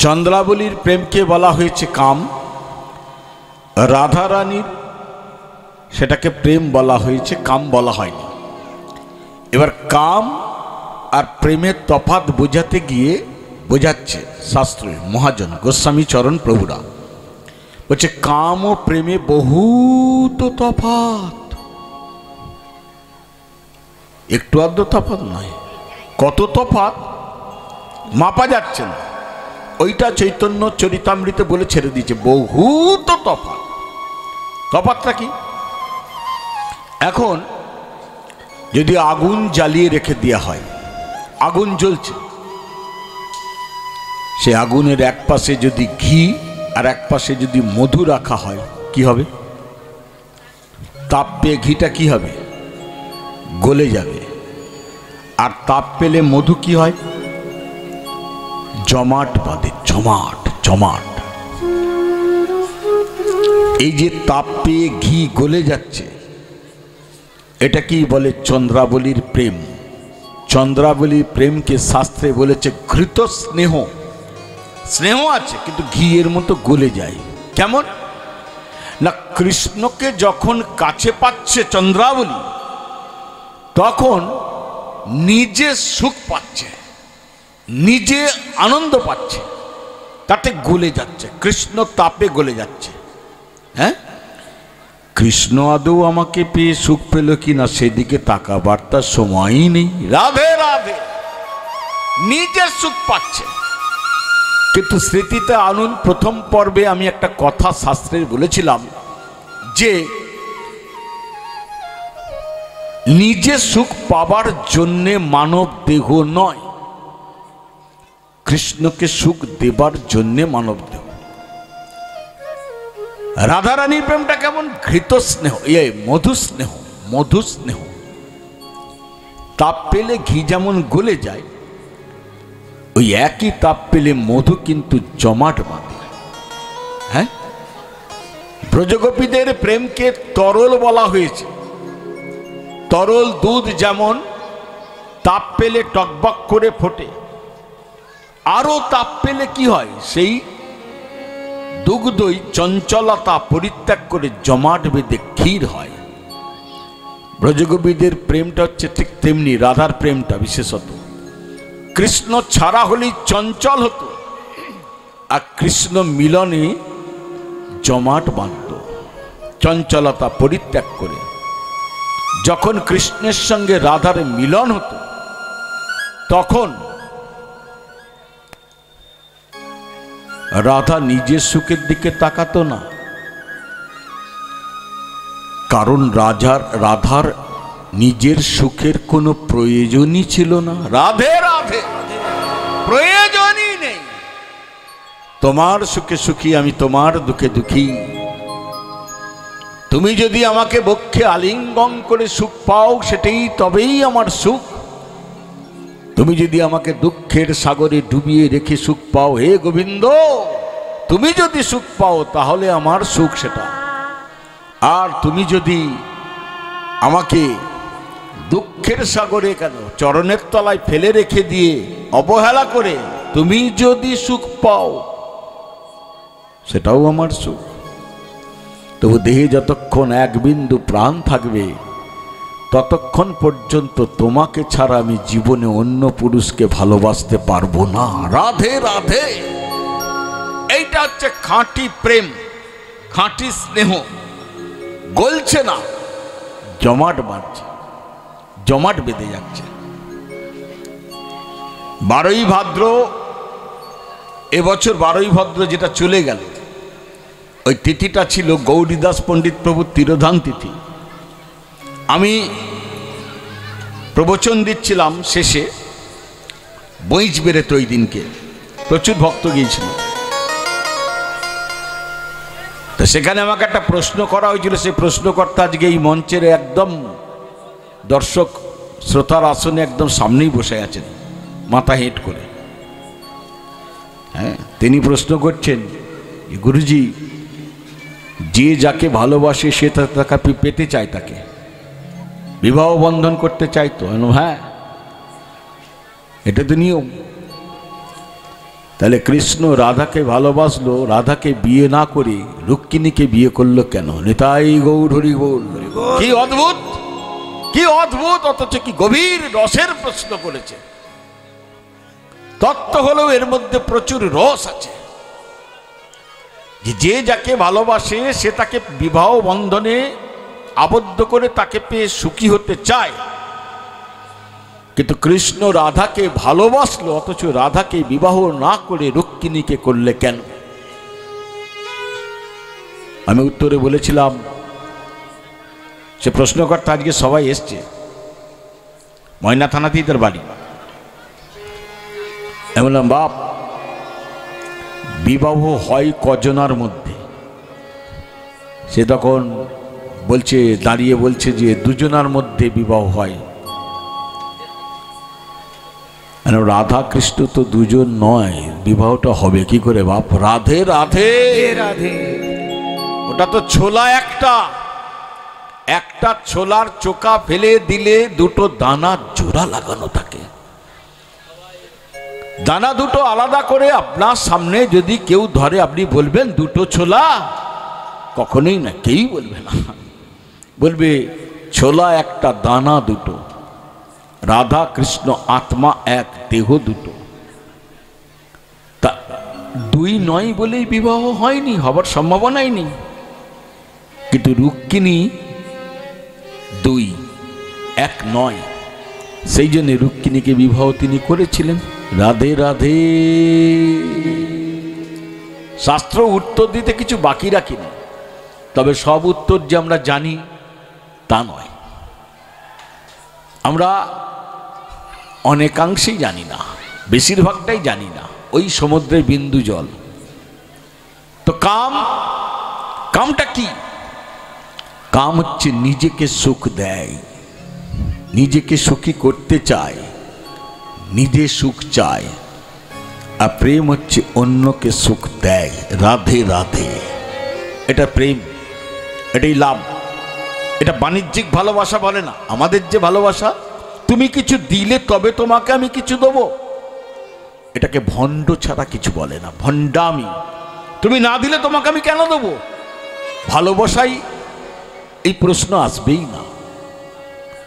চন্দ্রাবলীর প্রেমকে বলা হয়েছে কাম, রাধারানীর সেটাকে প্রেম বলা হয়েছে, কাম বলা হয়নি। এবার কাম আর প্রেমের তফাৎ বোঝাতে গিয়ে বোঝাচ্ছে শাস্ত্রে মহাজন গোস্বামী চরণ প্রভুরা বলছে কাম ও প্রেমে বহুত তফাৎ, একটু আধ তফাৎ নয়, কত তফাৎ মাপা যাচ্ছে না। ওইটা চৈতন্য চরিতামৃতে বলে ছেড়ে দিয়েছে বহুত তফাৎ। তফাৎটা কি? এখন যদি আগুন জ্বালিয়ে রেখে দেওয়া হয়, আগুন জ্বলছে, সে আগুনের এক পাশে যদি ঘি আর এক পাশে যদি মধু রাখা হয় কি হবে? তাপ পেয়ে ঘিটা কি হবে? গলে যাবে। আর তাপ পেলে মধু কি হয়? জমাট বাঁধে, জমাট জমাট। এই যে তাপ পেয়ে ঘি গলে যাচ্ছে, এটা কি বলে? চন্দ্রাবলীর প্রেম। চন্দ্রাবলীর প্রেমকে শাস্ত্রে বলেছে ঘৃত স্নেহ। স্নেহ আছে কিন্তু ঘিয়ের মতো গলে যায়। কেমন না, কৃষ্ণকে যখন কাছে পাচ্ছে চন্দ্রাবলী, তখন নিজে সুখ পাচ্ছে, নিজে আনন্দ পাচ্ছে, তাতে গলে যাচ্ছে, কৃষ্ণ তাপে গলে যাচ্ছে। হ্যাঁ, কৃষ্ণ আদৌ আমাকে পেয়ে সুখ পেল কিনা সেদিকে তাকাবার তার সময়ই নেই। রাধে রাধে, নিজের সুখ পাচ্ছে। কিন্তু স্মৃতিতে আনুন, প্রথম পর্বে আমি একটা কথা শাস্ত্রের বলেছিলাম যে নিজে সুখ পাবার জন্যে মানব দেহ নয়, কৃষ্ণকে সুখ দেবার জন্যে মানব দেহ। রাধারানীর প্রেমটা কেমন? ঘৃত স্নেহ, মধু স্নেহ, মধু স্নেহ। তাপ পেলে ঘি যেমন গলে যায়, ওই একই তাপ পেলে মধু কিন্তু জমাট বাঁধে। হ্যাঁ, ব্রজগোপীদের প্রেমকে তরল বলা হয়েছে। তরল দুধ যেমন তাপ পেলে টকবক করে ফোটে, আরো তাপ পেলে কি হয়? সেই দুগ্ধই চঞ্চলতা পরিত্যাগ করে জমাট বেঁধে ক্ষীর হয়। ব্রজগোপীদের প্রেমটা হচ্ছে ঠিক তেমনি, রাধার প্রেমটা বিশেষত কৃষ্ণ ছাড়া হলেই চঞ্চল হতো, আর কৃষ্ণ মিলনে জমাট বাঁধত, চঞ্চলতা পরিত্যাগ করে। যখন কৃষ্ণের সঙ্গে রাধার মিলন হতো, তখন রাধা নিজের সুখের দিকে তাকাতো না, কারণ রাধার নিজের সুখের কোনো প্রয়োজনই ছিল না। রাধে রাধে, প্রয়োজনই নেই। তোমার সুখে সুখী, আমি তোমার দুঃখে দুঃখী। তুমি যদি আমাকে বক্ষে আলিঙ্গন করে সুখ পাও, সেটাই তবেই আমার সুখ। তুমি যদি আমাকে দুঃখের সাগরে ডুবিয়ে রেখে সুখ পাও, হে গোবিন্দ, তুমি যদি সুখ পাও তাহলে আমার সুখ সেটা। আর তুমি যদি আমাকে দুঃখের সাগরে কেন, চরণের তলায় ফেলে রেখে দিয়ে অবহেলা করে তুমি যদি সুখ পাও, সেটাও আমার সুখ। তবু দেহে যতক্ষণ এক বিন্দু প্রাণ থাকবে, ততক্ষণ পর্যন্ত তোমাকে ছাড়া আমি জীবনে অন্য পুরুষকে ভালোবাসতে পারবো না। রাধে রাধে, এইটা হচ্ছে খাঁটি প্রেম, খাঁটি স্নেহ। গলছে না, জমাট বাঁধছে, জমাট বেঁধে যাচ্ছে। 12ই ভাদ্র, এবছর 12ই ভাদ্র যেটা চলে গেল, ওই তিথিটা ছিল গৌরীদাস পণ্ডিত প্রভুর তিরোধান তিথি। আমি প্রবচন দিচ্ছিলাম, শেষে বইঁচ বেরোত ওই দিনকে, প্রচুর ভক্ত গিয়েছিল। তো সেখানে আমাকে একটা প্রশ্ন করা হয়েছিল, সেই প্রশ্নকর্তা আজকে এই মঞ্চের একদম দর্শক শ্রোতার আসনে একদম সামনেই বসে আছেন, মাথা হেঁট করে। হ্যাঁ, তিনি প্রশ্ন করছেন, গুরুজি, যে যাকে ভালোবাসে সে তাকে পেতে চায়, তাকে বিবাহ বন্ধন করতে চাইতো। হ্যাঁ, এটা তো নিয়ম। তাহলে কৃষ্ণ রাধাকে ভালোবাসলো, রাধাকে বিয়ে না করে রুক্মিণীকে বিয়ে করলো কেন? নিতাই গৌর হরি বল। কি অদ্ভুত, কি অদ্ভুত, অথচ কি গভীর রসের প্রশ্ন করেছে। তত্ত্ব হলো এর মধ্যে প্রচুর রস আছে। যে যাকে ভালোবাসে সে তাকে বিবাহ বন্ধনে আবদ্ধ করে তাকে পেয়ে সুখী হতে চায়, কিন্তু কৃষ্ণ রাধাকে ভালোবাসলো, অথচ রাধাকে বিবাহ না করে রুক্মিণীকে করলে কেন? আমি উত্তরে বলেছিলাম, সে প্রশ্নকর্তা আজকে সবাই এসছে, ময়না থানাতেই তার বাড়ি। আমি বললাম, বাপ, বিবাহ হয় কজনার মধ্যে? সে তখন বলছে, দাঁড়িয়ে বলছে যে দুজনার মধ্যে বিবাহ হয়। রাধা কৃষ্ণ তো দুজন নয়, বিবাহটা হবে কি করে বাপ? রাধে রাধে রাধে, ওটা তো ছোলা একটা, একটা ছোলার চোকা ফেলে দিলে দুটো দানা জোড়া লাগানো থাকে। দানা দুটো আলাদা করে আপনার সামনে যদি কেউ ধরে, আপনি বলবেন দুটো ছোলা? কখনোই না, কেউই বলবে না, বলবে ছোলা একটা, দানা দুটো। রাধা কৃষ্ণ আত্মা এক, দেহ দুটো। তা দুই নয় বলেই বিবাহ হয়নি, হবার সম্ভাবনাই নেই। কিন্তু রুক্মিণী দুই, এক নয়, সেই জন্য রুক্মিণীকে বিবাহ তিনি করেছিলেন। রাধে রাধে। শাস্ত্র উত্তর দিতে কিছু বাকি রাখিনি, তবে সব উত্তর যে আমরা জানি তা নয়। আমরা অনেকাংশেই জানি না, বেশিরভাগটাই জানি না, ওই সমুদ্রের বিন্দু জল। তো কামটা কি? কাম হচ্ছে নিজেকে সুখ দেয়, নিজেকে সুখী করতে চায়, নিজে সুখ চায়। আর প্রেম হচ্ছে অন্যকে সুখ দেয়। রাধে রাধে, এটা প্রেম, এটাই লাভ। এটা বাণিজ্যিক ভালোবাসা বলে না। আমাদের যে ভালোবাসা, তুমি কিছু দিলে তবে তোমাকে আমি কিছু দেবো, এটাকে ভণ্ড ছাড়া কিছু বলে না, ভণ্ডামি। তুমি না দিলে তোমাকে আমি কেন দেবো? ভালোবাসাই এই প্রশ্ন আসবেই না,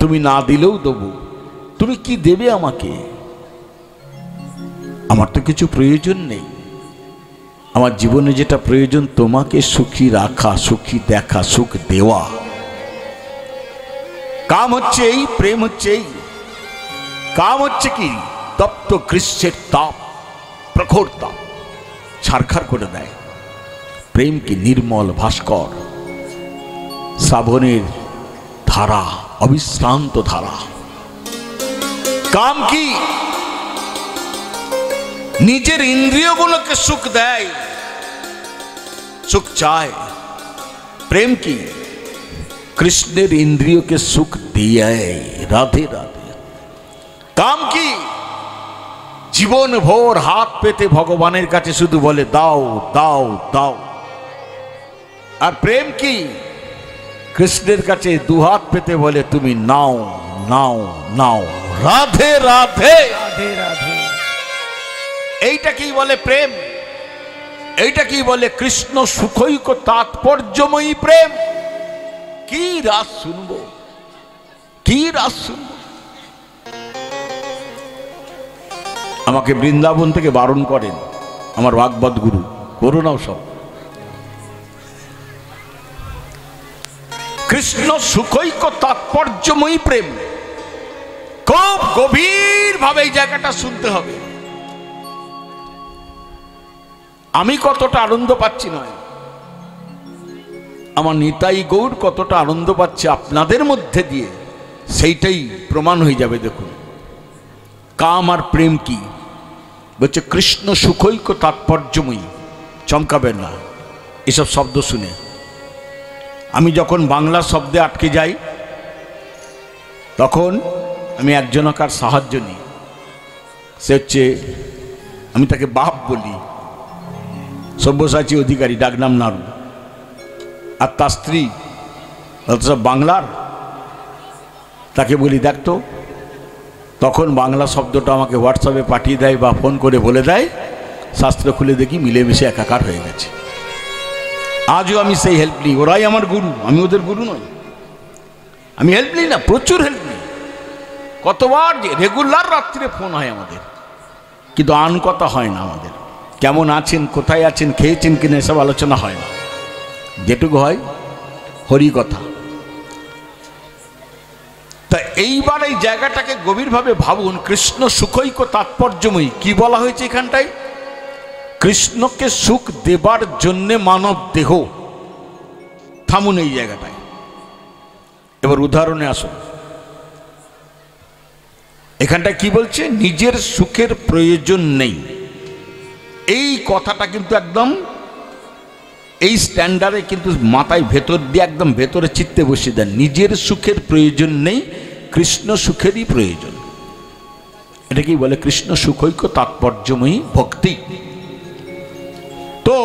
তুমি না দিলেও দেবো। তুমি কি দেবে আমাকে? আমার তো কিছু প্রয়োজন নেই। আমার জীবনে যেটা প্রয়োজন, তোমাকে সুখী রাখা, সুখী দেখা, সুখ দেওয়া। কাম হচ্ছে এই, প্রেম হচ্ছে এই। কাম হচ্ছে কি? তপ্ত গ্রীষ্মের তাপ, প্রখর তাপ ছারখার করে দেয়। প্রেম কি? নির্মল ভাস্কর, শ্রাবণের ধারা, অবিশ্রান্ত ধারা। কাম কি? নিজের ইন্দ্রিয়গুলোকে সুখ দেয়, সুখ চায়। প্রেম কি? কৃষ্ণের ইন্দ্রিয়কে সুখ দিয়ে। রাধে রাধে। কাম কি? জীবন ভোর হাত পেতে ভগবানের কাছে শুধু বলে দাও দাও দাও। আর প্রেম কি? কৃষ্ণের কাছে দুহাত পেতে বলে তুমি নাও নাও নাও। রাধে রাধে রাধে রাধে। এইটা কি বলে প্রেম? এইটা কি বলে কৃষ্ণ সুখৈক তাৎপর্যময়ী প্রেম? কি রাস শুনবো, কি রাস শুনবো। আমাকে বৃন্দাবন থেকে বারণ করেন আমার ভাগবত গুরু, করো নাও সব। কৃষ্ণ সুখৈক তাৎপর্যময়ী প্রেম, খুব গভীর ভাবে এই জায়গাটা শুনতে হবে। আমি কতটা আনন্দ পাচ্ছি নয়, আমার নিতাই গৌর কতটা আনন্দ পাচ্ছে আপনাদের মধ্যে দিয়ে, সেইটাই প্রমাণ হয়ে যাবে। দেখুন কাম আর প্রেম কি বলছে, কৃষ্ণ সুখৈক তাৎপর্যময়ী। চমকাবেন না এসব শব্দ শুনে। আমি যখন বাংলা শব্দে আটকে যাই, তখন আমি একজনকার সাহায্য নিই। সে হচ্ছে, আমি তাকে বাপ বলি, সব্যসাচী অধিকারী, ডাকনাম নাড়ু। আর তার স্ত্রী সব বাংলার, তাকে বলি দেখতো। তখন বাংলা শব্দটা আমাকে হোয়াটসঅ্যাপে পাঠিয়ে দেয় বা ফোন করে বলে দেয়, শাস্ত্র খুলে দেখি মিলেমিশে একাকার হয়ে গেছে। আজও আমি সেই হেল্প নিই, ওরাই আমার গুরু, আমি ওদের গুরু নই। আমি হেল্প নিই না, প্রচুর হেল্প নিই। কতবার যে রেগুলার রাত্রিরে ফোন হয় আমাদের, কিন্তু আন কথা হয় না আমাদের। কেমন আছেন, কোথায় আছেন, খেয়েছেন কিনা এসব আলোচনা হয় না। যেটুকু হয় হরি কথা। তা এইবার এই জায়গাটাকে গভীরভাবে ভাবুন। কৃষ্ণ সুখৈক তাৎপর্যময়ী কি বলা হয়েছে এখানটায়? কৃষ্ণকে সুখ দেবার জন্যে মানব দেহ। থামুন এই জায়গাটায়, এবার উদাহরণে আসুন। এখানটায় কি বলছে? নিজের সুখের প্রয়োজন নেই। এই কথাটা কিন্তু একদম এই স্ট্যান্ডার্ডে কিন্তু মাথায় ভেতর দিয়ে একদম ভেতরে চিত্তে বসিয়ে দেন। নিজের সুখের প্রয়োজন নেই, কৃষ্ণ সুখেরই প্রয়োজন। এটাকেই বলে কৃষ্ণ সুখৈক তাৎপর্যময়ী ভক্তি। তো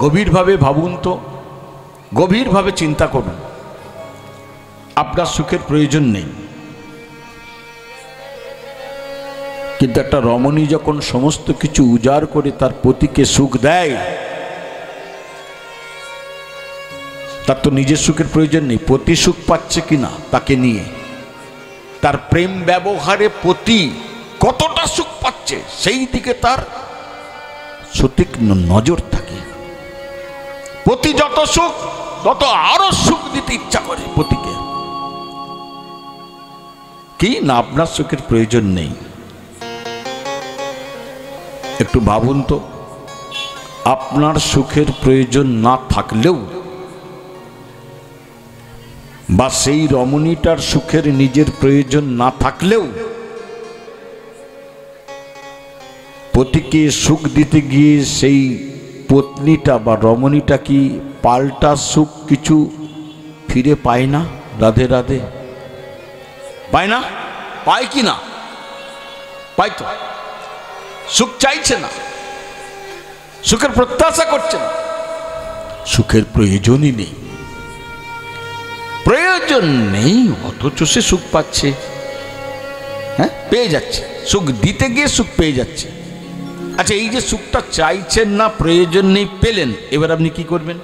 গভীরভাবে ভাবুন, তো গভীরভাবে চিন্তা করুন। আপনার সুখের প্রয়োজন নেই, কিন্তু একটা রমণী যখন সমস্ত কিছু উজাড় করে তার পতিকে সুখ দেয়, তার তো নিজের সুখের প্রয়োজন নেই। পতি সুখ পাচ্ছে কিনা তাকে নিয়ে, তার প্রেম ব্যবহারে পতি কতটা সুখ পাচ্ছে সেই দিকে তার সতীক্ষ্ণ নজর থাকে। পতি যত সুখ, তত আরো সুখ দিতে ইচ্ছা করে পতিকে। কি না আপনার সুখের প্রয়োজন নেই? একটু ভাবুন তো, আপনার সুখের প্রয়োজন না থাকলেও বা সেই রমণীটার সুখের নিজের প্রয়োজন না থাকলেও পতিকে সুখ দিতে গিয়ে সেই পত্নীটা বা রমণীটা কি পাল্টা সুখ কিছু ফিরে পায় না? রাধে রাধে, পায় না? পায় কি না? পায় তো। সুখ চাইছে না, সুখের প্রত্যাশা করছে না, সুখের প্রয়োজনই নেই। প্রয়োজন নেই অথচ সে সুখ পাচ্ছে। হ্যাঁ, পেয়ে যাচ্ছে, সুখ দিতে গিয়ে সুখ পেয়ে যাচ্ছে। আচ্ছা, এই যে সুখটা চাইছেন না, প্রয়োজন নেই, পেলেন, এবার আপনি কি করবেন?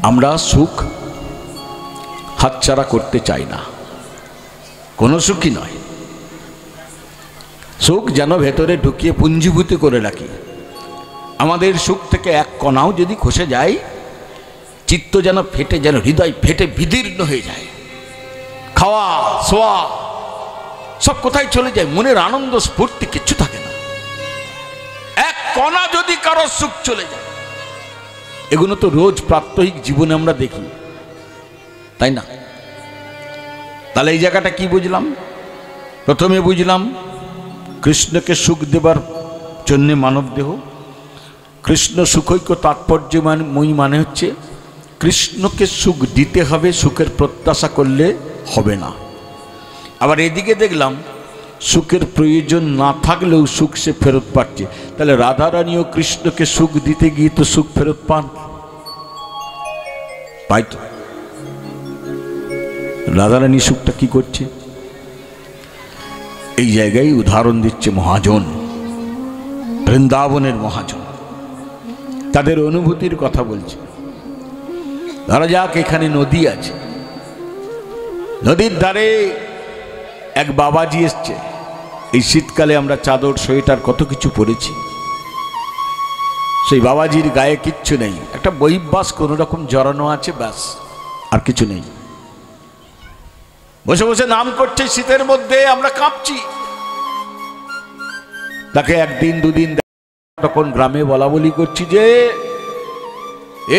আমরা সুখ হাতছাড়া করতে চাই না, কোনো সুখই নয়। সুখ যেন ভেতরে ঢুকিয়ে পুঞ্জীভূত করে রাখি। আমাদের সুখ থেকে এক কণাও যদি খসে যায়, চিত্ত যেন ফেটে, যেন হৃদয় ফেটে বিদীর্ণ হয়ে যায়। খাওয়া শোয়া সব কোথায় চলে যায়, মনের আনন্দ স্ফূর্তি কিচ্ছু থাকে না। এক কণা যদি কারো সুখ চলে যায়, এগুলো তো রোজ প্রাত্যহিক জীবনে আমরা দেখি, তাই না? তাহলে এই জায়গাটা কি বুঝলাম? প্রথমে বুঝলাম কৃষ্ণকে সুখ দেবার জন্যে মানব দেহ। কৃষ্ণ সুখৈক্য তাৎপর্যময়ী মানে হচ্ছে কৃষ্ণকে সুখ দিতে হবে, সুখের প্রত্যাশা করলে হবে না। আবার এদিকে দেখলাম সুখের প্রয়োজন না থাকলেও সুখ সে ফেরত পাচ্ছে। তাহলে রাধারানীও কৃষ্ণকে সুখ দিতে গিয়ে তো সুখ ফেরত পান, পাই তো। রাধারানী সুখটা কি করছে? এই জায়গায় উদাহরণ দিচ্ছে মহাজন, বৃন্দাবনের মহাজন, তাদের অনুভূতির কথা বলছে। ধরা যাক এখানে নদী আছে, নদীর ধারে এক বাবাজি এসছে। এই শীতকালে আমরা চাদর সোয়েটার কত কিছু পরেছি, সেই বাবাজির গায়ে কিচ্ছু নেই, একটা বহির্বাস কোনো রকম জড়ানো আছে, ব্যাস, আর কিছু নেই। বসে বসে নাম করছে শীতের মধ্যে, আমরা কাঁপছি। তাকে একদিন দুদিন তখন গ্রামে বলা বলি করছি যে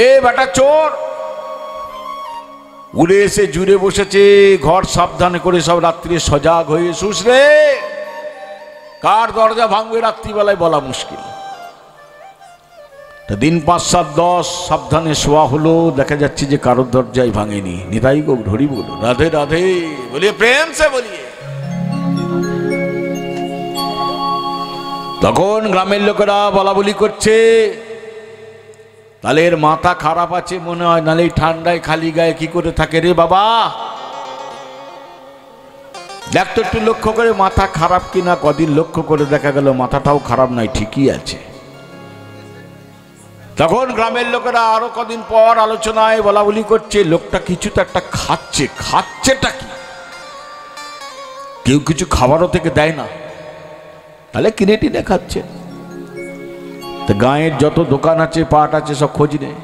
এ বেটা চোর, উড়ে এসে জুড়ে বসেছে, ঘর সাবধান করে সব রাত্রি সজাগ হয়ে শুস রে, কার দরজা ভাঙবে রাত্রিবেলায় বলা মুশকিল। দিন 5, 7, 10 সাবধানে শোয়া হলো, দেখা যাচ্ছে যে কারোর দরজায় ভাঙেনি। নিতাই গো হরি বল, রাধে রাধে বলিয়ে, প্রেম সে বলিয়ে। তখন গ্রামের লোকেরা বলা বলি করছে, তাহলে এর মাথা খারাপ আছে মনে হয়, নালে ঠান্ডায় খালি গায়ে কি করে থাকে রে বাবা? দেখতো একটু লক্ষ্য করে মাথা খারাপ কিনা, কদিন লক্ষ্য করে দেখা গেল মাথাটাও খারাপ নাই, ঠিকই আছে। তখন গ্রামের লোকেরা আরো কদিন পর আলোচনায় বলা বলি করছে, লোকটা কিছু তো একটা খাচ্ছে, খাচ্ছেটা কি? কেউ কিছু খাবারও থেকে দেয় না, তাহলে কিনে টিনে খাচ্ছে। তো গাঁয়ের যত দোকান আছে, পাট আছে, সব খোঁজ নেয়।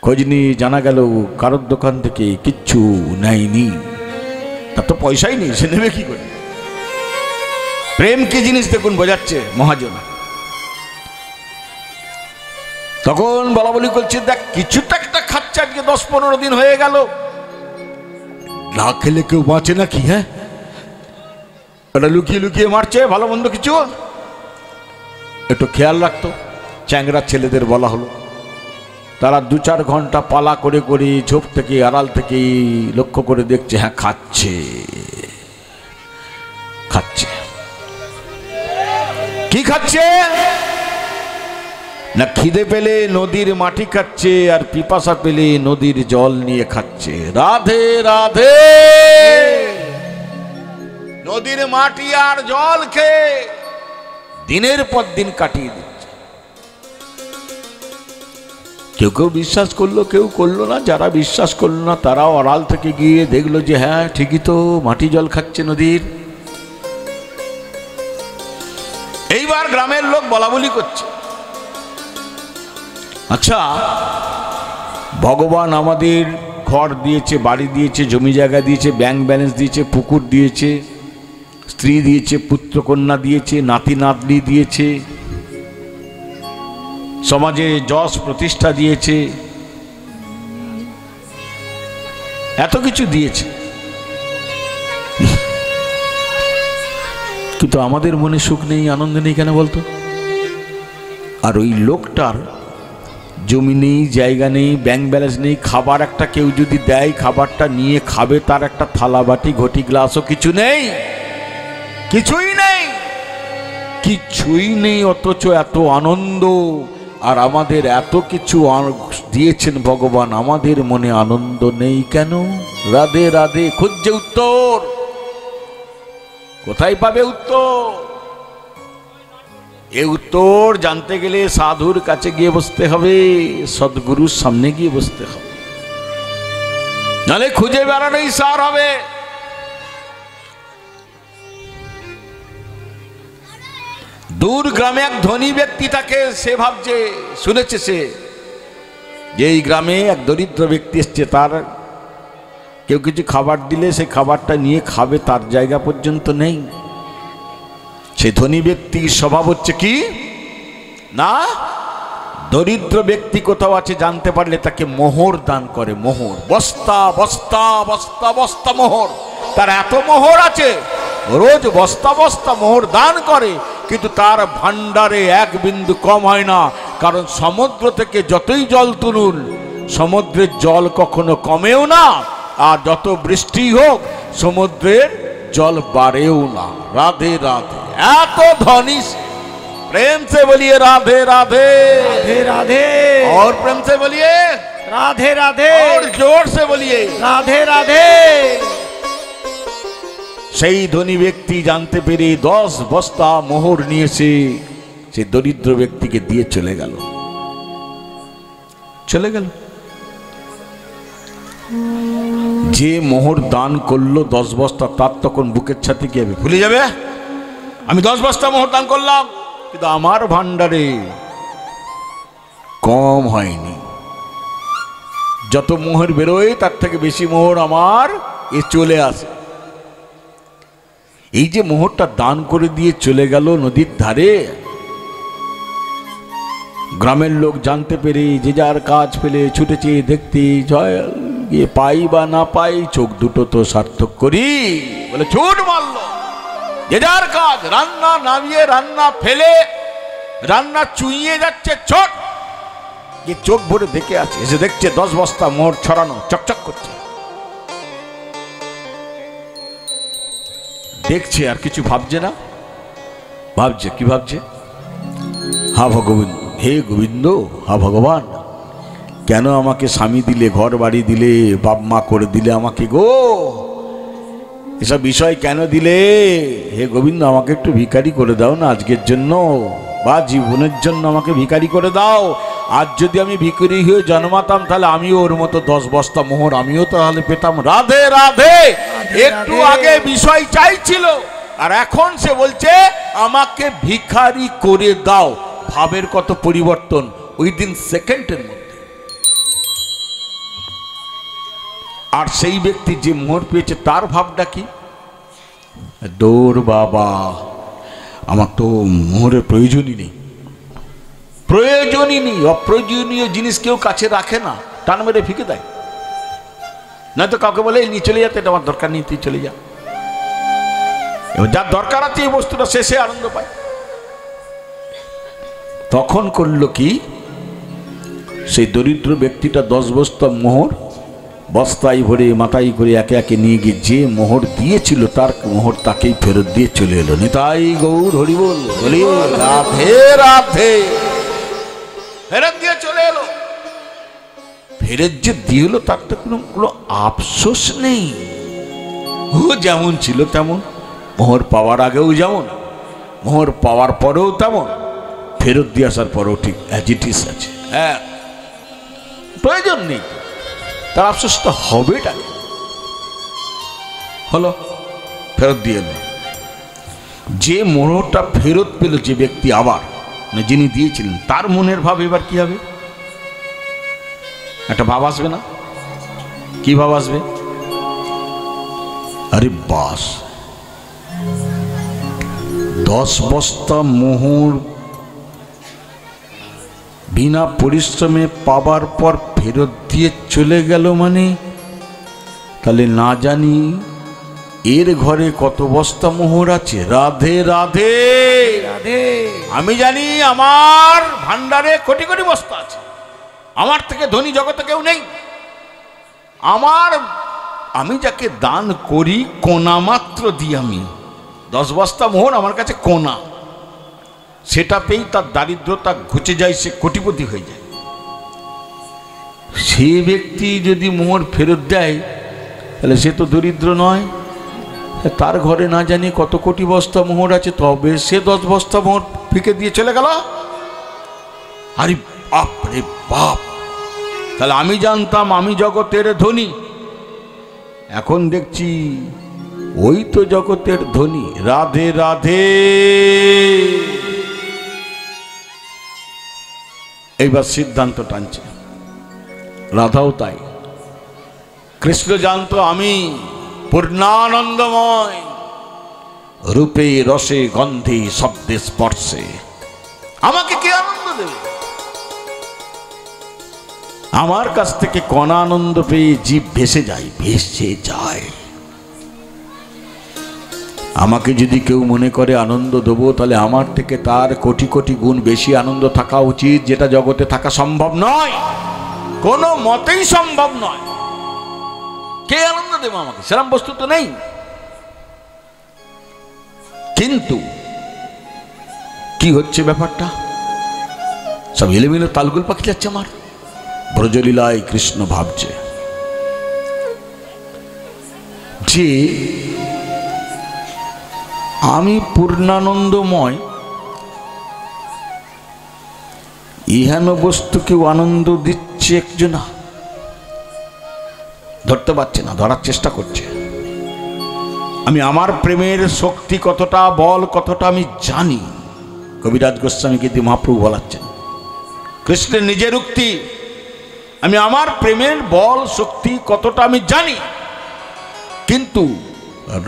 খোঁজ নিয়ে জানা গেল কারোর দোকান থেকে কিচ্ছু নেয়নি। তার তো পয়সাই নেই, সে নেবে কি করে? প্রেম কি জিনিস দেখুন বোঝাচ্ছে মহাজন। তখন বলা বলি করছে, দেখ কিছুটা একটা খাচ্ছে, আজকে 10-15 দিন হয়ে গেল, না খেলে কেউ বাঁচে নাকি? হ্যাঁ, এটা লুকিয়ে লুকিয়ে মারছে, ভালো মন্দ কিছু একটু খেয়াল রাখতো। চ্যাংরা ছেলেদের বলা হলো, তারা 2-4 ঘন্টা পালা করে করে ঝোপ থেকে আড়াল থেকে লক্ষ্য করে দেখছে, হ্যাঁ খাচ্ছে। খাচ্ছে কি খাচ্ছে না, খিদে পেলে নদীর মাটি খাচ্ছে, আর পিপাসা পেলে নদীর জল নিয়ে খাচ্ছে। রাধে রাধে। নদীর মাটি আর জল খেয়ে দিনের পর দিন কাটিয়ে দিচ্ছে। কেউ কেউ বিশ্বাস করলো, কেউ করলো না। যারা বিশ্বাস করলো না তারাও আড়াল থেকে গিয়ে দেখলো যে হ্যাঁ ঠিকই তো, মাটি জল খাচ্ছে নদীর। এইবার গ্রামের লোক বলা বলি করছে, আচ্ছা ভগবান আমাদের ঘর দিয়েছে, বাড়ি দিয়েছে, জমি জায়গা দিয়েছে, ব্যাংক ব্যালেন্স দিয়েছে, পুকুর দিয়েছে, স্ত্রী দিয়েছে, পুত্র কন্যা দিয়েছে, নাতি নাতনি দিয়েছে, সমাজে যশ প্রতিষ্ঠা দিয়েছে, এত কিছু দিয়েছে, কিন্তু আমাদের মনে সুখ নেই, আনন্দ নেই কেন বলতো? আর ওই লোকটার জমি নেই, জায়গা নেই, ব্যাংক ব্যালেন্স নেই, খাবার একটা কেউ যদি দেয় খাবারটা নিয়ে খাবে, তার একটা থালা বাটি ঘটি গ্লাসও কিছু নেই, কিছুই নেই, কিছুই নেই, অথচ এত আনন্দ। আর আমাদের এত কিছু দিয়েছেন ভগবান, আমাদের মনে আনন্দ নেই কেন? রাধে রাধে। খুঁজছে উত্তর, কোথায় পাবে উত্তর? এ উত্তর জানতে গেলে সাধুর কাছে গিয়ে বসতে হবে, সদ্গুরুর সামনে গিয়ে বসতে হবে, নাহলে খুঁজে বেড়ানোই সার হবে। দূর গ্রামে এক ধনী ব্যক্তি থাকে, সে ভাবছে, শুনেছে সে যে এই গ্রামে এক দরিদ্র ব্যক্তি এসছে, তার কেউ কিছু খাবার দিলে সে খাবারটা নিয়ে খাবে, তার জায়গা পর্যন্ত নেই। সেই ধনী ব্যক্তির স্বভাব হচ্ছে কি না, দরিদ্র ব্যক্তি কোথাও আছে জানতে পারলে তাকে মোহর দান করে। মোহর, বস্তা বস্তা বস্তা বস্তা মোহর। তার এত মোহর আছে, রোজ বস্তা বস্তা মোহর দান করে, কিন্তু তার ভান্ডারে এক বিন্দু কম হয় না। কারণ সমুদ্র থেকে যতই জল তুলুন, সমুদ্রের জল কখনো কমেও না, আর যত বৃষ্টি হোক সমুদ্রের জল বাড়েও না। রাধে রাধে। এত ধনী। प्रेम से बोलिए राधे राधे राधे राधे। और प्रेम से बोलिए राधे राधे। और जोर से बोलिए राधे राधे। সেই ধনী ব্যক্তি জানতে পেরে 10 বস্তা মোহর নিয়েছে, সে দরিদ্র ব্যক্তিকে দিয়ে চলে গেল। যে মোহর দান করলো 10 বস্তা, তার তখন বুকের ছাতি কি হবে? ভুলে যাবে, আমি 10 বস্তা মোহর দান করলাম, কিন্তু আমার ভান্ডারে কম হয়নি। যত মোহর বেরোয় তার থেকে বেশি মোহর আমার এ চলে আসে। এই যে মোহরটা দান করে দিয়ে চলে গেল নদীর ধারে, গ্রামের লোক জানতে পেরে যে যার কাজ ফেলে ছুটেছে দেখতে, জয় গিয়ে পাই বা না পাই, চোখ দুটো তো সার্থক করি বলে ছুট মারলো। যে যার কাজ, রান্না নামিয়ে রান্না ফেলে রান্না চুইয়ে যাচ্ছে, ছোট যে চোখ ভরে দেখে আছে, এসে দেখছে 10 বস্তা মোহর ছড়ানো, চকচক করছে। দেখছে আর কিছু ভাবছে না, ভাবছে কি ভাবছে? হা ভগবিন্দ, হে গোবিন্দ, হা ভগবান, কেন আমাকে স্বামী দিলে, ঘর বাড়ি দিলে, বাপ মা করে দিলে আমাকে গো? এসব বিষয় কেন দিলে? হে গোবিন্দ, আমাকে একটু ভিখারি করে দাও না আজকের জন্য, বা জীবনের জন্য আমাকে ভিখারি করে দাও। আজ যদি আমি ভিখারি হয়ে জন্মাতাম তাহলে আমিও ওর মতো 10 বস্তা মোহর আমিও তাহলে পেতাম। রাধে রাধে। একটু আগে বিষয় চাইছিল আর এখন সে বলছে আমাকে ভিখারি করে দাও। ভাবের কত পরিবর্তন উইদিন সেকেন্ডের মধ্যে। আর সেই ব্যক্তি যে মোহর পেয়েছে তার ভাবটা কি? দৌড় বাবা, আমার তো মোহরের প্রয়োজনই নেই, প্রয়োজনই নেই। অপ্রয়োজনীয় জিনিস কেউ কাছে রাখে না, টান মেরে ফিকে দেয়। নয়তো কাউকে বলে নিয়ে চলে যাতে, এটা আমার দরকার নেই, তুই চলে যা। এবার যার দরকার আছে এই বস্তুটা শেষে আনন্দ পায়। তখন করল কি, সেই দরিদ্র ব্যক্তিটা 10 বস্তা মোহর বস্তায় ভরে মাথায় করে একে একে নিয়ে গিয়ে যে মোহর দিয়েছিল তার মোহর তাকেই ফেরত দিয়ে চলে এলো। নিতাই গৌর হরি বল, বলি রাধে রাধে। ফেরত দিয়ে চলে এলো। ফেরত যে দিয়ে এলো তার তো কোনো আফসোস নেই। ও যেমন ছিল তেমন, মোহর পাওয়ার আগেও যেমন, মোহর পাওয়ার পরেও তেমন, ফেরত দিয়ে আসার পরেও ঠিক অ্যাজ ইট ইজ আছে। হ্যাঁ, প্রয়োজন নেই, তার আফসোসটা হবেটা হলো। ফেরত দিয়ে এলো। যে মোহরটা ফেরত পেল যে ব্যক্তি, আবার যিনি দিয়েছিলেন, তার মনের ভাব এবার কি হবে? একটা ভাব আসবে না? কি ভাব আসবে? আরে বাস, 10 বস্তা মোহর বিনা পরিশ্রমে পাবার পর ফেরত দিয়ে চলে গেল, মানে তাহলে না জানি এর ঘরে কত বস্তা মোহর আছে। রাধে রাধে রাধে। আমি জানি আমার ভান্ডারে কোটি কোটি বস্তা আছে, আমার থেকে ধনী জগতে কেউ নেই। আমি যাকে দান করি কোনা মাত্র দিই, আমি 10 বস্তা মোহর আমার কাছে কোনা, সেটা পেয়েই তার দারিদ্রতা ঘুচে যায়, সে কোটিপতি হয়ে যায়। সে ব্যক্তি যদি মোহর ফেরত দেয় তাহলে সে তো দরিদ্র নয়, তার ঘরে না জানি কত কোটি বস্তা মোহর আছে, তবে সে 10 বস্তা মোহর ফিকে দিয়ে চলে গেল। আরে বাপ রে বাপ, তাহলে আমি জানতাম আমি জগতের ধনী, এখন দেখছি ওই তো জগতের ধনী। রাধে রাধে। এইবার সিদ্ধান্ত টানছে, রাধাও তাই। কৃষ্ণ জানতো আমি পূর্ণানন্দময়, রূপে রসে গন্ধে শব্দে স্পর্শে, আমাকে কে আনন্দ দেবে? আমার কাছ থেকে কণা আনন্দ পেয়ে জীব ভেসে যায়। আমাকে যদি কেউ মনে করে আনন্দ দেবো, তাহলে আমার থেকে তার কোটি কোটি গুণ বেশি আনন্দ থাকা উচিত, যেটা জগতে থাকা সম্ভব নয়, কোনো মতেই সম্ভব নয়। কে আনন্দ দেবো আমাকে? সেরকম বস্তু তো নেই। কিন্তু কি হচ্ছে ব্যাপারটা? সব এলোমেলো তালগুল পাখি যাচ্ছে আমার। ব্রজলীলায় কৃষ্ণ ভাবছে যে আমি পূর্ণানন্দময়, ইহান বস্তুকেও আনন্দ দিচ্ছে একজনা, ধরতে পারছে না, ধরার চেষ্টা করছে। আমি আমার প্রেমের শক্তি কতটা, বল কতটা আমি জানি। কবিরাজ গোস্বামী কিন্তু মহাপ্রভু বলাচ্ছেন, কৃষ্ণের নিজের উক্তি, আমি আমার প্রেমের বল শক্তি কতটা আমি জানি, কিন্তু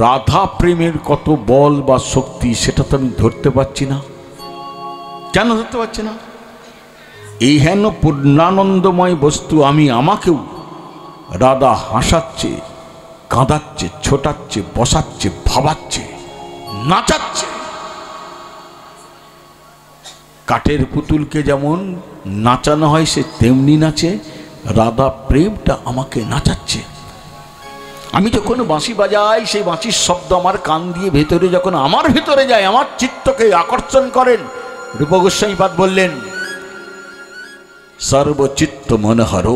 রাধা প্রেমের কত বল বা শক্তি সেটা তো আমি ধরতে পারছি না। কেন ধরতে পারছি না? এই হেন পূর্ণানন্দময় বস্তু আমি, আমাকেও রাধা হাসাচ্ছে, কাঁদাচ্ছে, ছোটাচ্ছে, বসাচ্ছে, ভাবাচ্ছে, নাচাচ্ছে। কাঠের পুতুলকে যেমন নাচানো হয় সে তেমনি নাচে, রাধা প্রেমটা আমাকে নাচাচ্ছে। আমি যখন বাঁশি বাজাই, সেই বাঁশির শব্দ আমার কান দিয়ে ভেতরে যখন আমার ভেতরে যায়, আমার চিত্তকে আকর্ষণ করেন। রূপ গোস্বামীপাদ বললেন, সর্বচিত্ত মনোহর।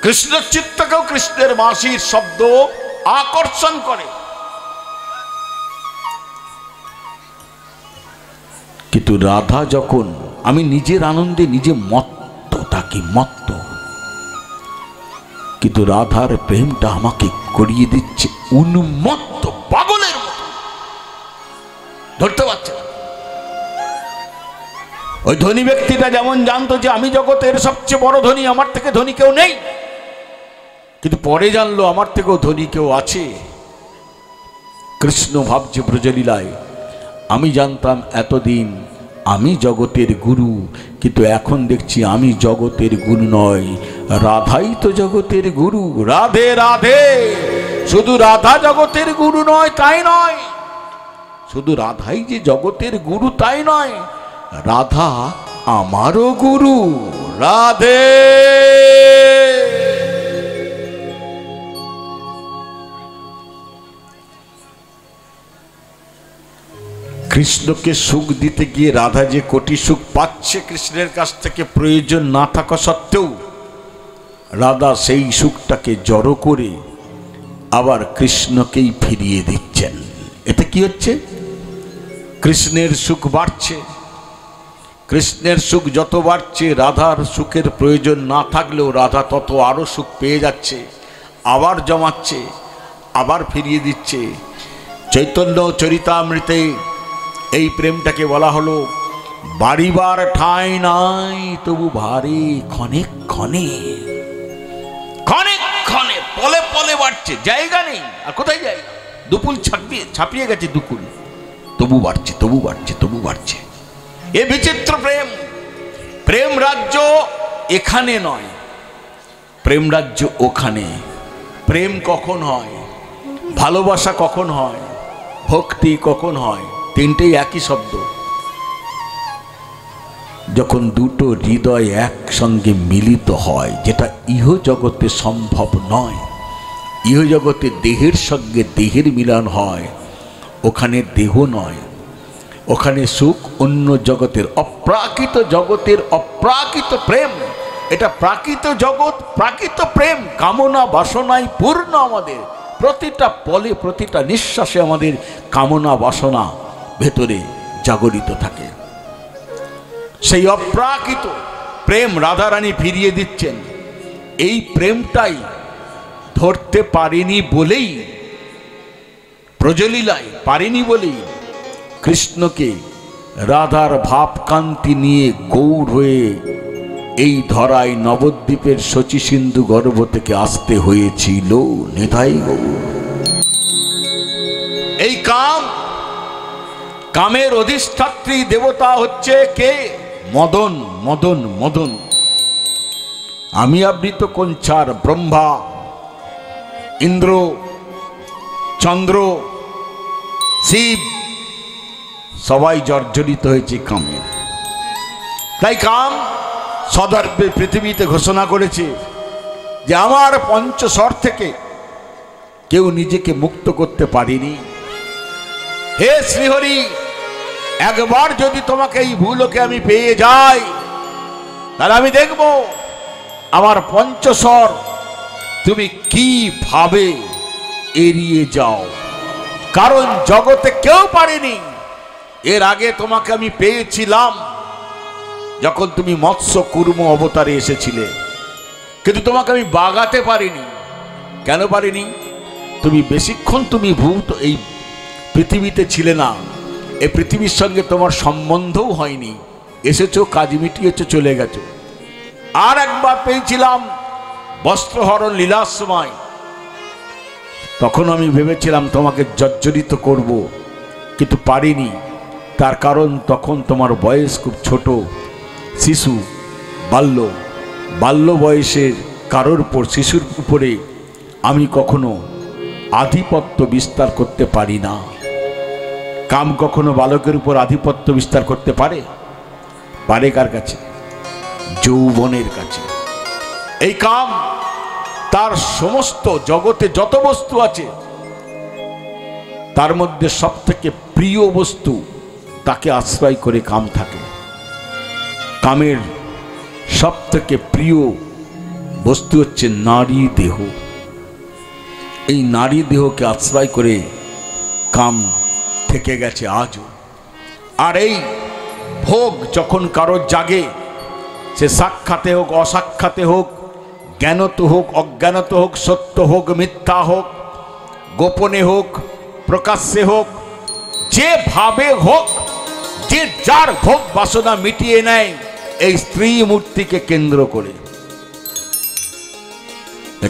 কৃষ্ণের চিত্তকেও কৃষ্ণের বাঁশির শব্দ আকর্ষণ করে। কিন্তু রাধা যখন, আমি নিজের আনন্দে নিজে মত্ত থাকি, মত্ত, কিন্তু রাধার প্রেমটা আমাকে করিয়ে দিচ্ছে উন্মত্ত, পাগলের মতো, ধরতে পারছে না। ওই ধনী ব্যক্তিটা যেমন জানতো যে আমি জগতের সবচেয়ে বড় ধনী, আমার থেকে ধনী কেউ নেই, কিন্তু পরে জানলো আমার থেকেও ধনী কেউ আছে। কৃষ্ণ ভাবছে ব্রজলীলায়, আমি জানতাম এতদিন আমি জগতের গুরু, কিন্তু এখন দেখছি আমি জগতের গুরু নয়, রাধাই তো জগতের গুরু। রাধে রাধে। শুধু রাধা জগতের গুরু নয় তাই নয়, শুধু রাধাই যে জগতের গুরু তাই নয়, রাধা আমারও গুরু। রাধে। কৃষ্ণকে সুখ দিতে গিয়ে রাধা যে কোটি সুখ পাচ্ছে কৃষ্ণের কাছ থেকে, প্রয়োজন না থাকা সত্ত্বেও রাধা সেই সুখটাকে জড়ো করে আবার কৃষ্ণকেই ফিরিয়ে দিচ্ছেন। এতে কি হচ্ছে? কৃষ্ণের সুখ বাড়ছে। কৃষ্ণের সুখ যত বাড়ছে, রাধার সুখের প্রয়োজন না থাকলেও রাধা তত আরো সুখ পেয়ে যাচ্ছে, আবার জমাচ্ছে, আবার ফিরিয়ে দিচ্ছে। চৈতন্য চরিতামৃতে এই প্রেমটাকে বলা হলো বাড়িবার ঠাঁই নাই তবু ভারী ক্ষণে ক্ষণে, ক্ষণে ক্ষণে, পলে পলে বাড়ছে, জায়গা নেই। আর কোথায় জায়গা? দুকুল ছাপিয়ে গেছে দুকুল, তবু বাড়ছে, তবু বাড়ছে, তবু বাড়ছে। এ বিচিত্র প্রেম। প্রেম রাজ্য এখানে নয়, প্রেম রাজ্য ওখানে। প্রেম কখন হয়, ভালোবাসা কখন হয়, ভক্তি কখন হয়, তিনটেই একই শব্দ। যখন দুটো হৃদয় একসঙ্গে মিলিত হয়, যেটা ইহ জগতে সম্ভব নয়। ইহ জগতে দেহের সঙ্গে দেহের মিলন হয়, ওখানে দেহ নয়, ওখানে সুখ। অন্য জগতের, অপ্রাকৃত জগতের অপ্রাকৃত প্রেম, এটা প্রাকৃত জগৎ, প্রাকৃত প্রেম। কামনা বাসনায় পূর্ণ আমাদের, প্রতিটা পলে প্রতিটা নিঃশ্বাসে আমাদের কামনা বাসনা ভেতরে জাগরিত থাকে। সেই অপ্রাকৃত প্রেম রাধারানী ফিরিয়ে দিচ্ছেন। এই প্রেমটাই ধরতে পারেনি বলেই, ব্রজলীলায় পারেনি বলেই কৃষ্ণকে রাধার ভাবকান্তি নিয়ে গৌর হয়ে এই ধরায় নবদ্বীপের শচী সিন্ধু গর্ভ থেকে আসতে হয়েছিল। নিতাই গৌর। এই কাম, কামের অধিষ্ঠাত্রী দেবতা হচ্ছে কে? মদন। মদন মদন। আমি আবৃত কঞ্চার ব্রহ্মা, ইন্দ্র, চন্দ্র, শিব সবাই জর্জরিত হয়েছে কামের। তাই কাম সদর্পে পৃথিবীতে ঘোষণা করেছে যে আমার পঞ্চস্বর থেকে কেউ নিজেকে মুক্ত করতে পারেনি। হে শ্রীহরি, একবার যদি তোমাকে এই ভূলোকে আমি পেয়ে যাই, তাহলে আমি দেখব আমার পঞ্চস্বর তুমি কিভাবে এড়িয়ে যাও, কারণ জগতে কেউ পারেনি। এর আগে তোমাকে আমি পেয়েছিলাম যখন তুমি মৎস্য কুর্ম অবতারে এসেছিলে, কিন্তু তোমাকে আমি বাগাতে পারিনি। কেন পারিনি? তুমি বেশিক্ষণ তুমি ভূত এই পৃথিবীতে ছিলে না, এই পৃথিবীর সঙ্গে তোমার সম্বন্ধও হয়নি, এসেছো, কাজ মিটিয়েছো, চলে গেছো। আর একবার পেয়েছিলাম বস্ত্রহরণ লীলার সময়, তখন আমি ভেবেছিলাম তোমাকে জর্জরিত করব, কিন্তু পারিনি। তার কারণ তখন তোমার বয়স খুব ছোট, শিশু, বাল্য বয়সের কারোর উপর, শিশুর উপরে আমি কখনো আধিপত্য বিস্তার করতে পারি না। কাম কখনো বালকের উপর আধিপত্য বিস্তার করতে পারে? পারে কার কাছে? যৌবনের কাছে। এই কাম তার সমস্ত জগতে যত বস্তু আছে তার মধ্যে সব থেকে প্রিয় বস্তু তাকে আশ্রয় করে কাম থাকে। কামের সব থেকে প্রিয় বস্তু হচ্ছে নারী দেহ। এই নারী দেহকে আশ্রয় করে কাম থেকে গেছে আজও। আর এই ভোগ যখন কারো জাগে, সে সাক্ষাতে হোক অসাক্ষাতে হোক, জ্ঞানত হোক অজ্ঞানত হোক, সত্য হোক মিথ্যা হোক, গোপনে হোক প্রকাশ্যে হোক, যেভাবে হোক, যে যার ভোগ বাসনা মিটিয়ে নেয় এই স্ত্রী মূর্তিকে কেন্দ্র করে।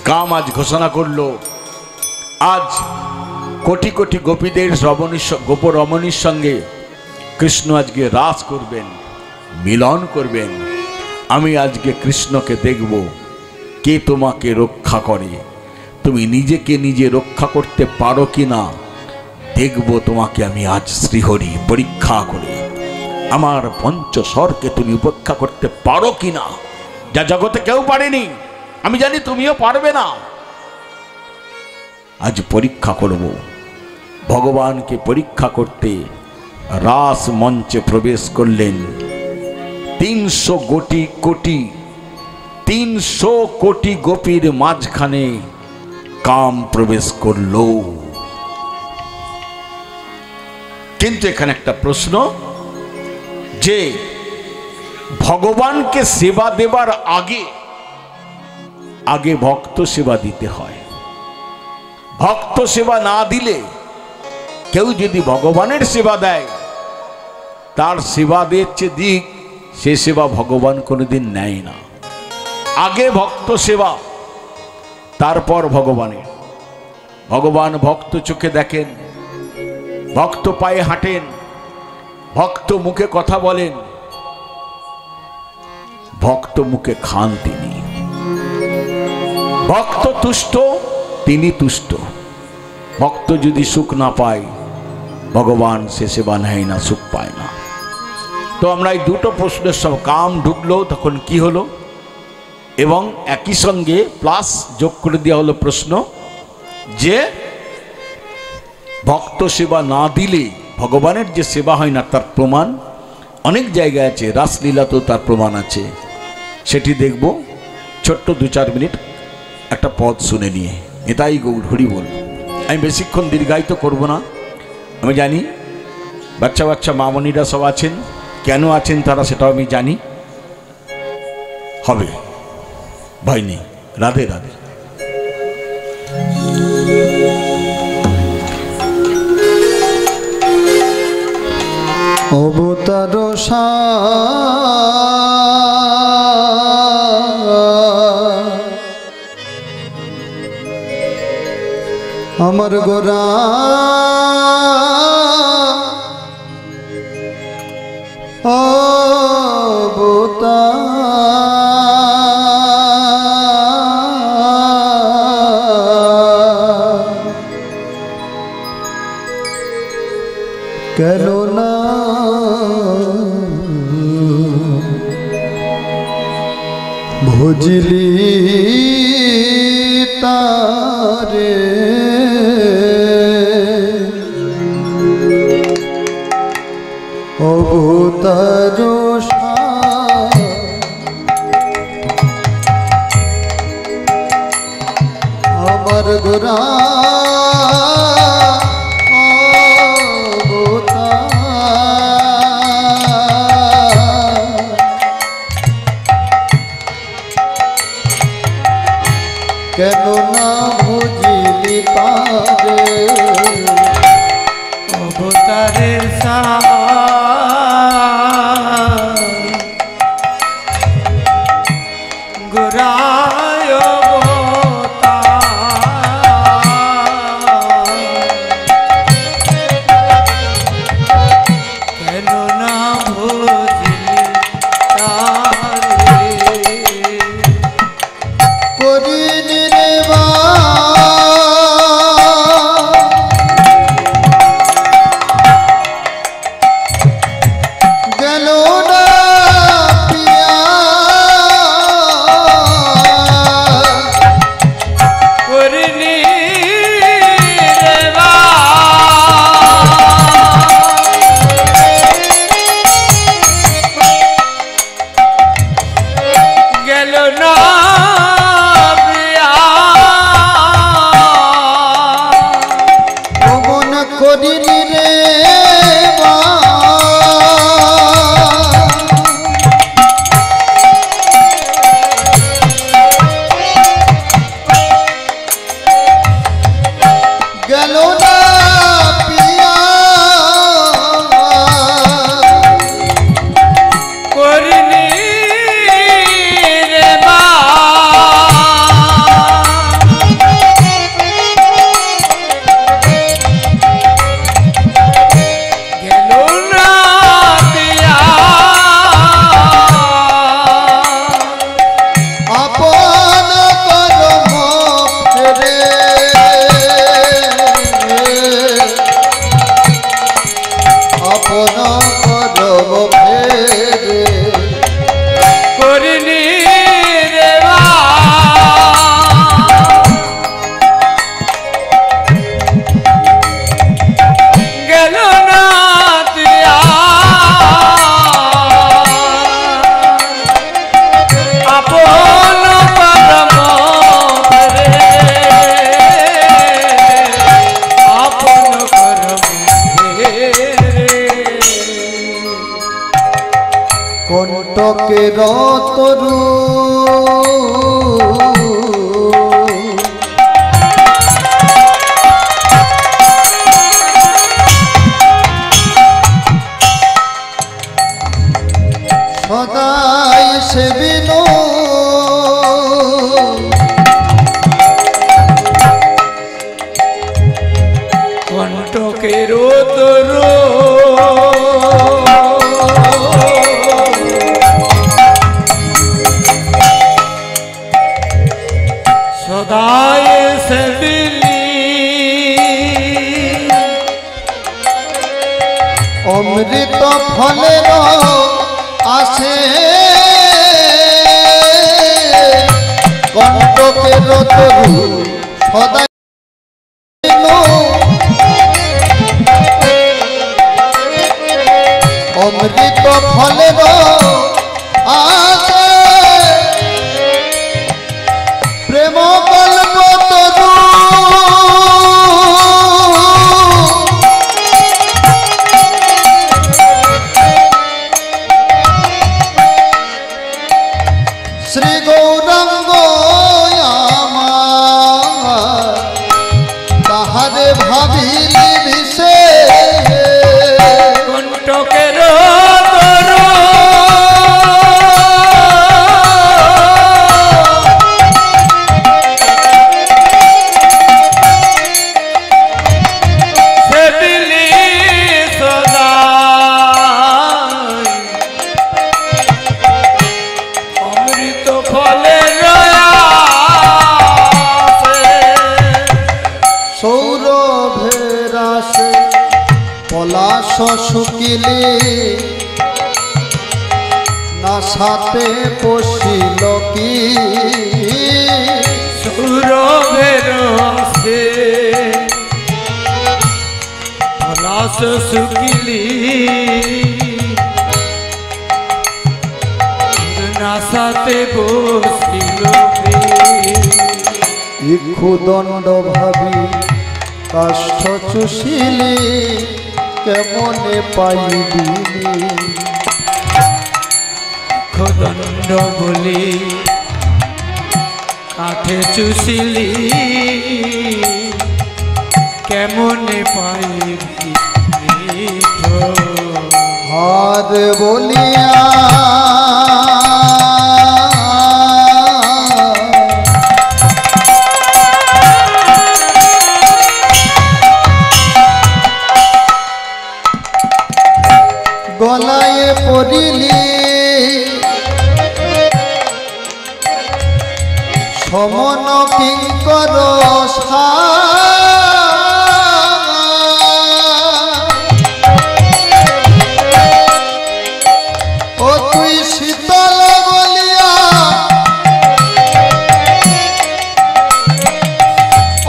কাম আজ ঘোষণা করলো, আজ কোটি কোটি গোপীদের গোপরমণীর সঙ্গে কৃষ্ণ আজকে রাস করবেন, মিলন করবেন। আমি আজকে কৃষ্ণকে দেখব কে তোমাকে রক্ষা করে, তুমি নিজেকে নিজে রক্ষা করতে পারো কি না দেখব তোমাকে আমি আজ শ্রীহরি পরীক্ষা করে। আমার পঞ্চস্বরকে তুমি উপেক্ষা করতে পারো কি না, যা জগতে কেউ পারেনি, আমি জানি তুমিও পারবে না। আজ পরীক্ষা করব। ভগবানকে পরীক্ষা করতে রাস মঞ্চে প্রবেশ করলেন 300 কোটি গোপীর মাঝখানে কাম প্রবেশ করল। কিন্তু এখানে একটা প্রশ্ন, যে ভগবানকে সেবা দেবার আগে ভক্ত সেবা দিতে হয়। ভক্ত সেবা না দিলে, কেউ যদি ভগবানের সেবা দেয়, তার সেবা দিচ্ছে দিক, সে সেবা ভগবান কোনোদিন নেয় না। আগে ভক্ত সেবা, তারপর ভগবানের। ভগবান ভক্ত চোখে দেখেন, ভক্ত পায়ে হাঁটেন, ভক্ত মুখে কথা বলেন, ভক্ত মুখে খান তিনি। ভক্ত তুষ্ট, তিনি তুষ্ট। ভক্ত যদি সুখ না পায়, ভগবান সে সেবা নেয় না, সুখ পায় না। তো আমরা এই দুটো প্রশ্নের সব কাম ঢুকলো তখন কি হলো, এবং একই সঙ্গে প্লাস যোগ করে দেওয়া হলো প্রশ্ন যে ভক্ত সেবা না দিলে ভগবানের যে সেবা হয় না তার প্রমাণ অনেক জায়গায় আছে। রাসলীলাতেও তার প্রমাণ আছে, সেটি দেখব। ছোট্ট 2-4 মিনিট একটা পদ শুনে নিয়ে, এটাই গৌর হরি বল। আমি বেশিক্ষণ দীর্ঘায়িত করব না। আমি জানি বাচ্চা বাচ্চা মামনিরা সব আছেন, কেন আছেন তারা সেটাও আমি জানি। হবে, ভয় নেই। রাধে রাধে। অবতার আমার গোরা কেন না ভুজলি তারে অবতার আমার গোরা কেন না বুঝিলি পারে অবতারের গোরায় অবতার ফেরে করিনি রে গেল না তুইয়া আপন পরম আপন পরম কণ্টকের তরু সদাই সেবিন কণ্টকের তরু সদাই সেবিলি অমৃত ফলের আসে কণ্টকের তরু সদাই অমৃত ফলের আসে প্রেম কল্প তরু শ্রী গৌরাঙ্গ আমার তাহারে ভাবিলি বিশে কণ্টকের তরু সেবিলি সদাই অমৃত ফলের আসে সৌরভের আসে পলাশ শুকিলে না সাথে পশিল কি সৌরভের আসে পলাশ শুকিলি নাসাতে বসিল ইক্ষুদণ্ড ভাবি কাষ্ঠ চুষিলে কেমনে পাইবি খোদণ্ড বলি কাঠে চুষিলি কেমনে পাইবি মিঠো হার বলিয়া গলায় পড়িলি সমন কিঙ্কর ও তুই শীতল বলিয়া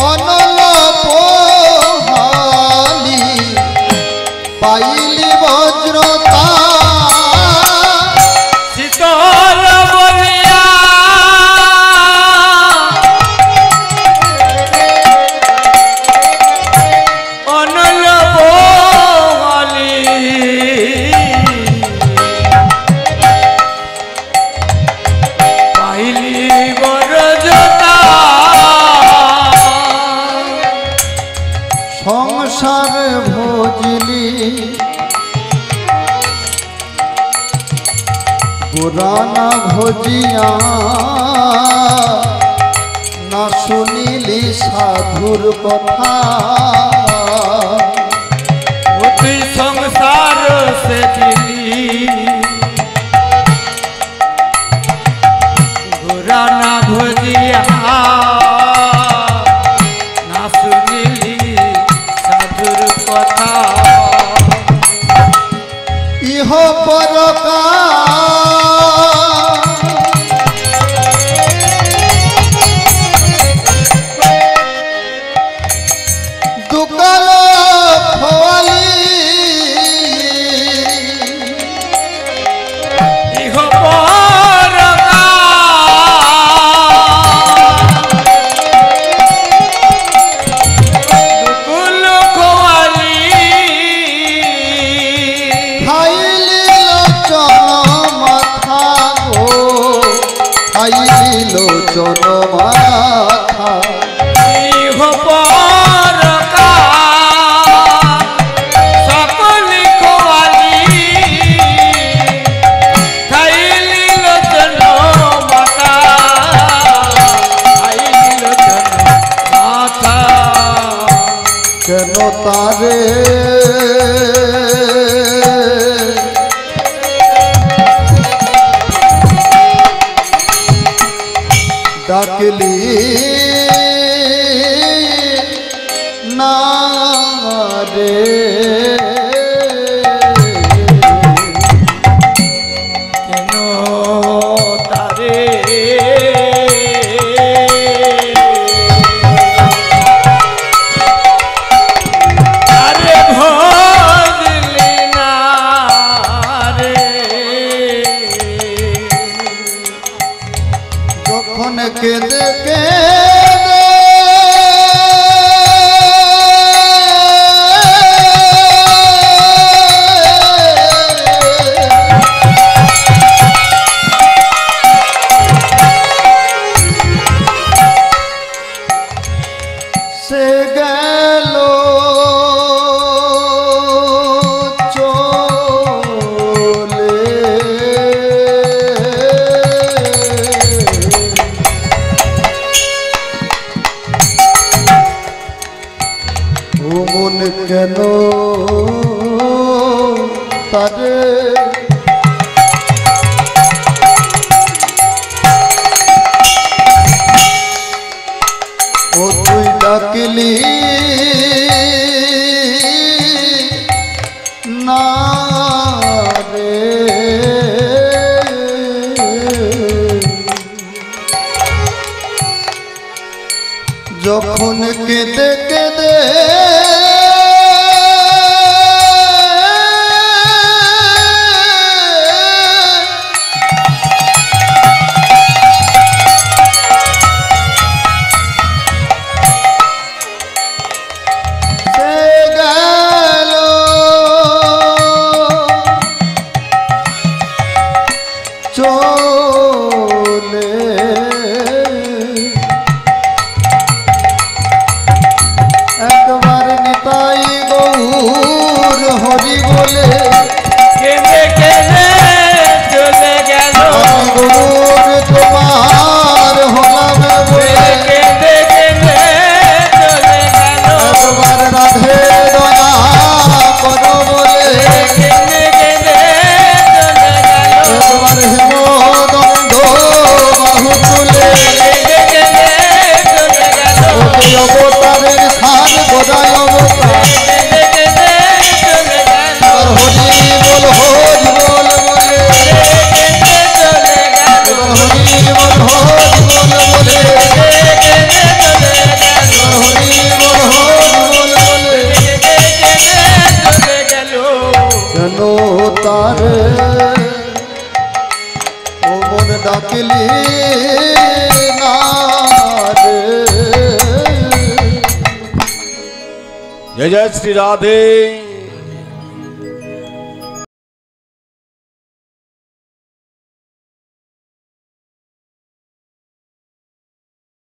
অনল পোহালি পাইলি বজ্রতা শীতল বলিয়া অনল বলি পাইলি বরজতা সংসার ভোজলি পুরানা ভজিয়া না শুনিলি সাধুর কথা তুই সংসার সে দিলি গোরা না ভজিয়া না শুনিলি সাধুর কথা ইহ ইহ পরকা দুকাল ফওয়ালি ইহ পরকা দুকুল খোয়ালি খাইলি লোচন মাথা গো খাইলি লোচন মাথা ইহ পরকা সকল খোয়ালি খাইলি লোচন মাতা খাইলি লোচন মাতা কেন তারে ডাকলি না রে কেন তারে আরে ভজলি না রে যখন কেঁদে কেঁদে সে গেল চলে ও মন কেন তারে ও তুই ডাকলি না রে যখন কেঁদে কেঁদে সে গেল চলে একবার নিতাই গৌর হরি বলে কেঁদে কেঁদে চলে গেল আমি গৌর তোমার হলাম বলে কেঁদে কেঁদে চলে গেল একবার রাধে দয়া করো বলে কেঁদে কেঁদে চলে গেল একবার হেমদণ্ড বাহু তুলে কেঁদে কেঁদে চলে গেল ওকে অবতারের সার গোদায় অবতার কেঁদে কেঁদে চলে গেল আর হরি বল বলে কেঁদে চলে গেল হরি বল বলে কেঁদে চলে গেল হরি বল বলে চলে গেল কেন তার ও মন ডাকলি না রে जय जय श्री राधे।